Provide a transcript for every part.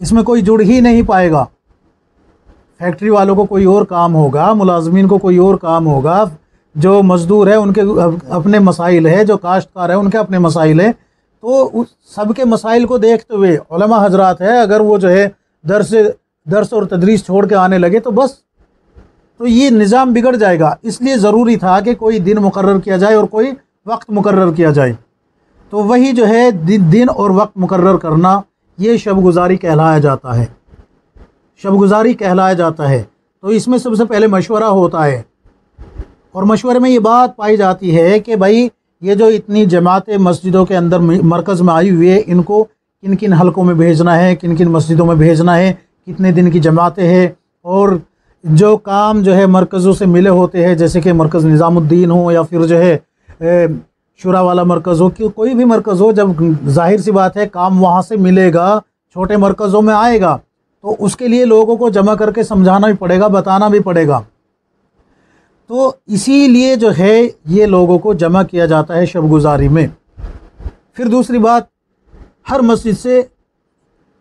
اس میں کوئی جڑ ہی نہیں پائے گا۔ فیکٹری والوں کو کوئی اور کام ہوگا، ملازمین کو کوئی اور کام ہوگا، جو مزدور ہے ان کے اپنے مسائل ہے، جو کاشتکار ہے ان کے اپنے مسائل ہیں۔ تو سب کے مسائل کو دیکھتے ہوئے علماء حضرات ہے اگر وہ جو ہے درس اور تدریس چھوڑ کے آنے لگے تو بس، تو یہ نظام بگڑ جائے گا۔ اس لیے ضروری تھا کہ کوئی دن مقرر کیا جائے اور کوئی وقت مقرر کیا جائے۔ تو وہی جو ہے دن اور وقت مقرر کرنا، یہ شب گزاری کہلایا جاتا ہے، شب گزاری کہلایا جاتا ہے۔ تو اس میں سب سے پہلے مشورہ ہوتا ہے، اور مشورے میں یہ بات پائی جاتی ہے کہ بھائی یہ جو اتنی جماعتیں مسجدوں کے اندر مرکز میں آئی ہوئی ہے، ان کو کن کن حلقوں میں بھیجنا ہے، کن کن مسجدوں میں بھیجنا ہے، کتنے دن کی جماعتیں ہیں، اور جو کام جو ہے مرکزوں سے ملے ہوتے ہیں، جیسے کہ مرکز نظام الدین ہو یا پھر جو ہے شورا والا مرکز ہو، کہ کوئی بھی مرکز ہو، جب ظاہر سی بات ہے کام وہاں سے ملے گا، چھوٹے مرکزوں میں آئے گا، تو اس کے لیے لوگوں کو جمع کر کے سمجھانا بھی پڑے گا، بتانا بھی پڑے گا۔ تو اسی لیے جو ہے یہ لوگوں کو جمع کیا جاتا ہے شب گزاری میں۔ پھر دوسری بات، ہر مسجد سے،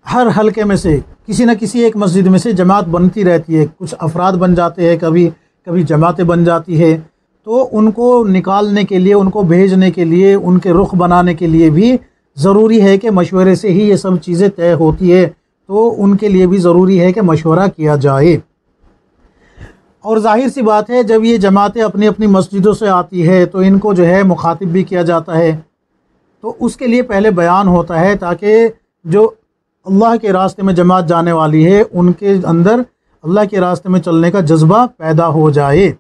ہر حلقے میں سے کسی نہ کسی ایک مسجد میں سے جماعت بنتی رہتی ہے، کچھ افراد بن جاتے ہیں، کبھی جماعتیں بن جاتی ہے۔ تو ان کو نکالنے کے لیے، ان کو بھیجنے کے لیے، ان کے رخ بنانے کے لیے بھی ضروری ہے کہ مشورے سے ہی یہ سب چیزیں طے ہوتی ہے۔ تو ان کے لیے بھی ضروری ہے کہ مشورہ کیا جائے۔ اور ظاہر سی بات ہے جب یہ جماعتیں اپنی اپنی مسجدوں سے آتی ہے تو ان کو جو ہے مخاطب بھی کیا جاتا ہے، تو اس کے لیے پہلے بیان ہوتا ہے تاکہ جو اللہ کے راستے میں جماعت جانے والی ہے ان کے اندر اللہ کے راستے میں چلنے کا جذبہ پیدا ہو جائے،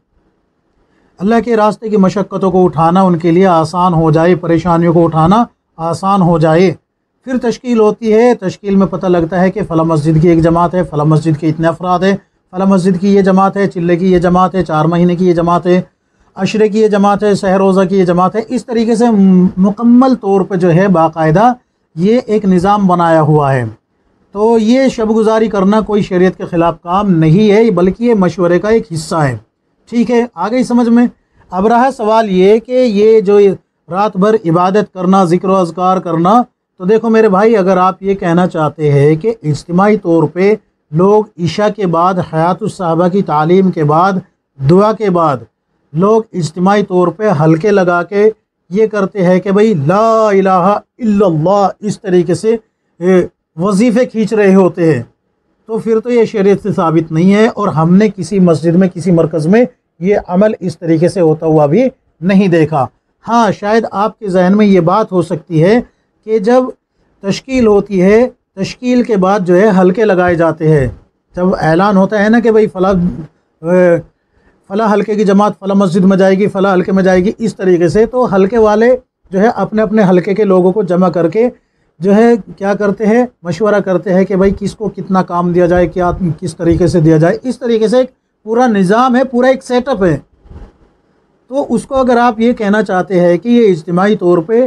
اللہ کے راستے کی مشقتوں کو اٹھانا ان کے لیے آسان ہو جائے، پریشانیوں کو اٹھانا آسان ہو جائے۔ پھر تشکیل ہوتی ہے، تشکیل میں پتہ لگتا ہے کہ فلاں مسجد کی ایک جماعت ہے، فلاں مسجد کے اتنے افراد ہیں، فلاں مسجد کی یہ جماعت ہے، چلے کی یہ جماعت ہے، 4 مہینے کی یہ جماعت ہے، عشرے کی یہ جماعت ہے، سحر روزہ کی یہ جماعت ہے۔ اس طریقے سے مکمل طور پہ جو ہے باقاعدہ یہ ایک نظام بنایا ہوا ہے۔ تو یہ شب گزاری کرنا کوئی شریعت کے خلاف کام نہیں ہے، بلکہ یہ مشورے کا ایک حصہ ہے۔ ٹھیک ہے، آ گئی سمجھ میں؟ اب رہا سوال یہ کہ یہ جو رات بھر عبادت کرنا، ذکر و اذکار کرنا، تو دیکھو میرے بھائی، اگر آپ یہ کہنا چاہتے ہیں کہ اجتماعی طور پہ لوگ عشاء کے بعد، حیات الصحابہ کی تعلیم کے بعد، دعا کے بعد لوگ اجتماعی طور پہ حلقے لگا کے یہ کرتے ہیں کہ بھئی لا الہ الا اللہ، اس طریقے سے وظیفے کھینچ رہے ہوتے ہیں، تو پھر تو یہ شریعت سے ثابت نہیں ہے، اور ہم نے کسی مسجد میں، کسی مرکز میں یہ عمل اس طریقے سے ہوتا ہوا بھی نہیں دیکھا۔ ہاں، شاید آپ کے ذہن میں یہ بات ہو سکتی ہے کہ جب تشکیل ہوتی ہے، تشکیل کے بعد جو ہے حلقے لگائے جاتے ہیں، جب اعلان ہوتا ہے نا کہ بھئی فلاں حلقے کی جماعت فلاں مسجد میں جائے گی، فلاں حلقے میں جائے گی، اس طریقے سے، تو حلقے والے جو ہے اپنے اپنے حلقے کے لوگوں کو جمع کر کے جو ہے کیا کرتے ہیں، مشورہ کرتے ہیں کہ بھئی کس کو کتنا کام دیا جائے، کیا کس طریقے سے دیا جائے۔ اس طریقے سے ایک پورا نظام ہے، پورا ایک سیٹ اپ ہے۔ تو اس کو اگر آپ یہ کہنا چاہتے ہیں کہ یہ اجتماعی طور پہ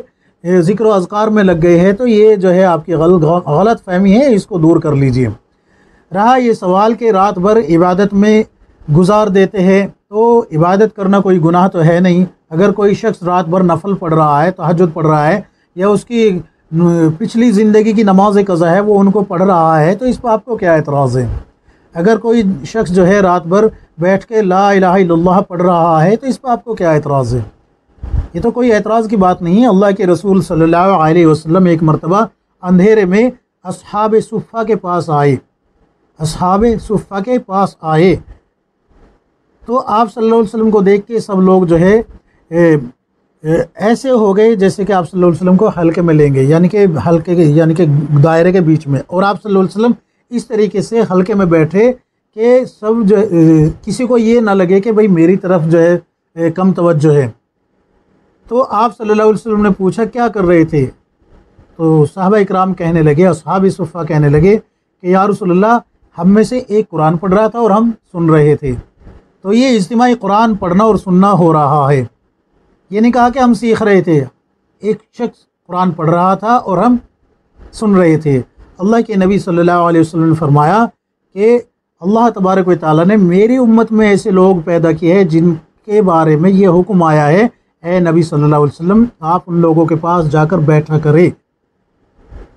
ذکر و اذکار میں لگ گئے ہیں، تو یہ جو ہے آپ کی غلط فہمی ہے، اس کو دور کر لیجئے۔ رہا یہ سوال کہ رات بھر عبادت میں گزار دیتے ہیں، تو عبادت کرنا کوئی گناہ تو ہے نہیں۔ اگر کوئی شخص رات بھر نفل پڑھ رہا ہے، تہجد پڑھ رہا ہے، یا اس کی پچھلی زندگی کی نماز قضا ہے وہ ان کو پڑھ رہا ہے، تو اس پہ آپ کو کیا اعتراض ہے؟ اگر کوئی شخص جو ہے رات بھر بیٹھ کے لا الہ الا اللہ پڑھ رہا ہے، تو اس پہ آپ کو کیا اعتراض ہے؟ یہ تو کوئی اعتراض کی بات نہیں ہے۔ اللہ کے رسول صلی اللہ علیہ وسلم ایک مرتبہ اندھیرے میں اصحاب صفہ کے پاس آئے، اصحاب صفہ کے پاس آئے، تو آپ صلی اللہ علیہ وسلم کو دیکھ کے سب لوگ جو ہے ایسے ہو گئے جیسے کہ آپ صلی اللہ علیہ وسلم کو حلقے میں لیں گے، یعنی کہ حلقے کے، یعنی کہ دائرے کے بیچ میں، اور آپ صلی اللہ علیہ وسلم اس طریقے سے حلقے میں بیٹھے کہ سب جو کسی کو یہ نہ لگے کہ بھئی میری طرف جو ہے کم توجہ ہے۔ تو آپ صلی اللہ علیہ وسلم نے پوچھا کیا کر رہے تھے؟ تو صحابہ اکرام کہنے لگے، اصحاب صفہ کہنے لگے کہ یا رسول اللہ، ہم میں سے ایک قرآن پڑھ رہا تھا اور ہم سن رہے تھے۔ تو یہ اجتماعی قرآن پڑھنا اور سننا ہو رہا ہے، یہ نہیں کہا کہ ہم سیکھ رہے تھے۔ ایک شخص قرآن پڑھ رہا تھا اور ہم سن رہے تھے۔ اللہ کے نبی صلی اللہ علیہ وسلم نے فرمایا کہ اللہ تبارک و تعالیٰ نے میری امت میں ایسے لوگ پیدا کیے ہیں جن کے بارے میں یہ حکم آیا ہے، اے نبی صلی اللہ علیہ وسلم، آپ ان لوگوں کے پاس جا کر بیٹھا کرے۔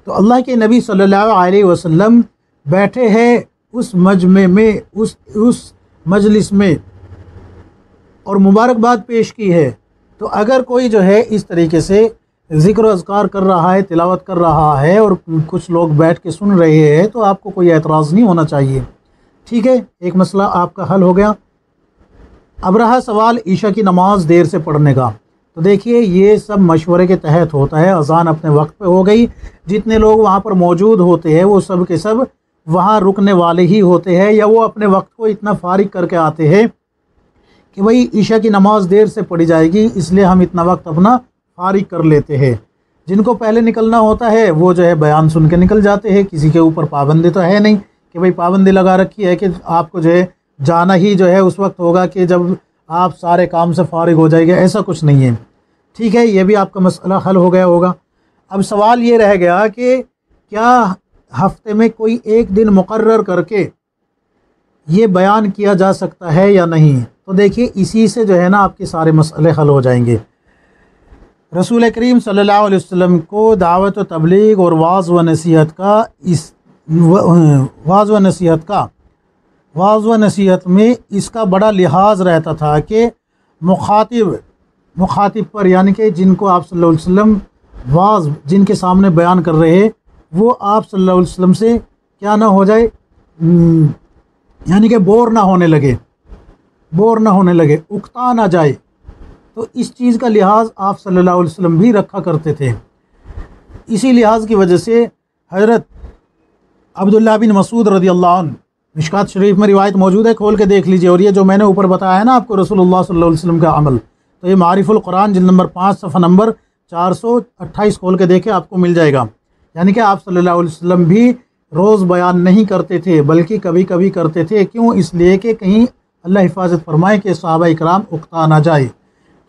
تو اللہ کے نبی صلی اللہ علیہ وسلم بیٹھے ہیں اس مجمع میں، اس مجلس میں، اور مبارکباد پیش کی ہے، تو اگر کوئی جو ہے اس طریقے سے ذکر و اذکار کر رہا ہے، تلاوت کر رہا ہے، اور کچھ لوگ بیٹھ کے سن رہے ہیں، تو آپ کو کوئی اعتراض نہیں ہونا چاہیے۔ ٹھیک ہے، ایک مسئلہ آپ کا حل ہو گیا۔ اب رہا سوال عشاء کی نماز دیر سے پڑھنے کا، تو دیکھیے یہ سب مشورے کے تحت ہوتا ہے۔ اذان اپنے وقت پہ ہو گئی، جتنے لوگ وہاں پر موجود ہوتے ہیں وہ سب کے سب وہاں رکنے والے ہی ہوتے ہیں، یا وہ اپنے وقت کو اتنا فارغ کر کے آتے ہیں کہ بھئی عشاء کی نماز دیر سے پڑھی جائے گی، اس لیے ہم اتنا وقت اپنا فارغ کر لیتے ہیں۔ جن کو پہلے نکلنا ہوتا ہے وہ جو ہے بیان سن کے نکل جاتے ہیں، کسی کے اوپر پابندی تو ہے نہیں کہ بھئی پابندی لگا رکھی ہے کہ آپ کو جو ہے جانا ہی جو ہے اس وقت ہوگا کہ جب آپ سارے کام سے فارغ ہو جائے گا، ایسا کچھ نہیں ہے۔ ٹھیک ہے، یہ بھی آپ کا مسئلہ حل ہو گیا ہوگا۔ اب سوال یہ رہ گیا کہ کیا ہفتے میں کوئی ایک دن مقرر کر کے یہ بیان کیا جا سکتا ہے یا نہیں؟ تو دیکھیے اسی سے جو ہے نا آپ کے سارے مسئلے حل ہو جائیں گے۔ رسول کریم صلی اللہ علیہ وسلم کو دعوت و تبلیغ اور واعظ و نصیحت میں اس کا بڑا لحاظ رہتا تھا کہ مخاطب پر، یعنی کہ جن کو آپ صلی اللہ علیہ وسلم واعظ جن کے سامنے بیان کر رہے ہیں، وہ آپ صلی اللہ علیہ وسلم سے کیا نہ ہو جائے، یعنی کہ بور نہ ہونے لگے، اکتا نہ جائے۔ تو اس چیز کا لحاظ آپ صلی اللہ علیہ وسلم بھی رکھا کرتے تھے۔ اسی لحاظ کی وجہ سے حضرت عبداللہ بن مسعود رضی اللہ عنہ، مشکات شریف میں روایت موجود ہے، کھول کے دیکھ لیجئے، اور یہ جو میں نے اوپر بتایا ہے نا آپ کو رسول اللہ صلی اللہ علیہ وسلم کا عمل، تو یہ معارف القرآن جلد نمبر 5 صفحہ نمبر 428 کھول کے دیکھے، آپ کو مل جائے گا۔ یعنی کہ آپ صلی اللہ علیہ وسلم بھی روز بیان نہیں کرتے تھے، بلکہ کبھی کبھی کرتے تھے۔ کیوں؟ اس لیے کہ کہیں اللہ حفاظت فرمائے کہ صحابہ اکرام اکتا نہ جائے۔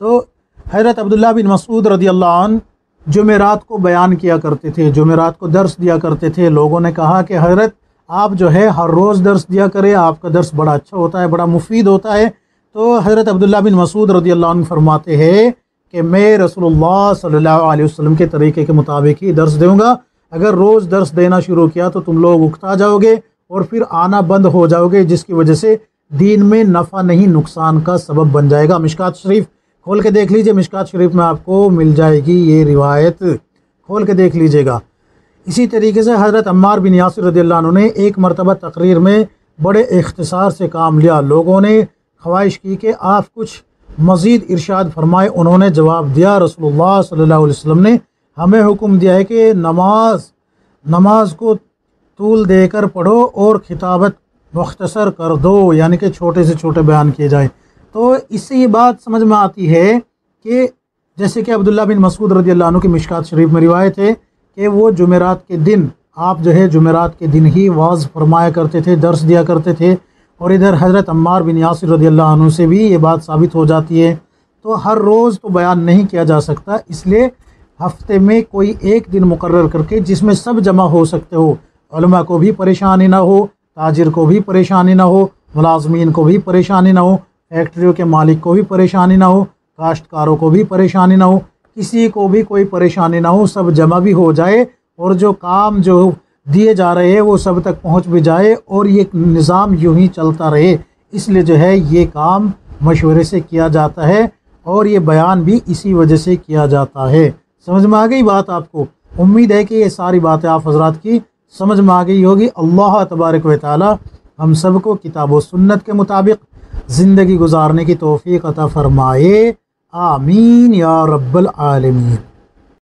تو حضرت عبداللہ بن مسعود رضی اللہ عنہ جمعرات کو بیان کیا کرتے تھے، جمعرات کو درس دیا کرتے تھے۔ لوگوں نے کہا کہ حضرت آپ جو ہے ہر روز درس دیا کرے، آپ کا درس بڑا اچھا ہوتا ہے، بڑا مفید ہوتا ہے۔ تو حضرت عبداللہ بن مسعود رضی اللہ عنہ فرماتے ہیں کہ میں رسول اللہ صلی اللہ علیہ وسلم کے طریقے کے مطابق ہی درس دوں گا۔ اگر روز درس دینا شروع کیا تو تم لوگ اکتا جاؤ گے اور پھر آنا بند ہو جاؤ گے، جس کی وجہ سے دین میں نفع نہیں نقصان کا سبب بن جائے گا۔ مشکات شریف کھول کے دیکھ لیجئے، مشکات شریف میں آپ کو مل جائے گی یہ روایت، کھول کے دیکھ لیجئے گا۔ اسی طریقے سے حضرت عمار بن یاسر رضی اللہ عنہ نے ایک مرتبہ تقریر میں بڑے اختصار سے کام لیا۔ لوگوں نے خواہش کی کہ آپ کچھ مزید ارشاد فرمائے۔ انہوں نے جواب دیا، رسول اللہ صلی اللہ علیہ وسلم نے ہمیں حکم دیا ہے کہ نماز کو طول دے کر پڑھو اور خطابت مختصر کر دو، یعنی کہ چھوٹے سے چھوٹے بیان کیے جائیں۔ تو اس سے یہ بات سمجھ میں آتی ہے کہ جیسے کہ عبداللہ بن مسعود رضی اللہ عنہ کی مشکات شریف میں روایت ہے کہ وہ جمعرات کے دن آپ جو ہے جمعرات کے دن ہی واعظ فرمایا کرتے تھے، درس دیا کرتے تھے۔ اور ادھر حضرت عمار بن یاسر رضی اللہ عنہ سے بھی یہ بات ثابت ہو جاتی ہے۔ تو ہر روز تو بیان نہیں کیا جا سکتا، اس لیے ہفتے میں کوئی ایک دن مقرر کر کے جس میں سب جمع ہو سکتے ہو، علماء کو بھی پریشانی نہ ہو، تاجر کو بھی پریشانی نہ ہو، ملازمین کو بھی پریشانی نہ ہو، فیکٹریوں کے مالک کو بھی پریشانی نہ ہو، کاشتکاروں کو بھی پریشانی نہ ہو، کسی کو بھی کوئی پریشانی نہ ہو، سب جمع بھی ہو جائے اور جو کام جو دیے جا رہے ہیں وہ سب تک پہنچ بھی جائے اور یہ نظام یوں ہی چلتا رہے۔ اس لیے جو ہے یہ کام مشورے سے کیا جاتا ہے اور یہ بیان بھی اسی وجہ سے کیا جاتا ہے۔ سمجھ میں آ گئی بات آپ کو؟ امید ہے کہ یہ ساری باتیں آپ حضرات کی سمجھ میں آ گئی ہوگی۔ اللہ تبارک و تعالی ہم سب کو کتاب و سنت کے مطابق زندگی گزارنے کی توفیق عطا فرمائے، آمین یا رب العالمین۔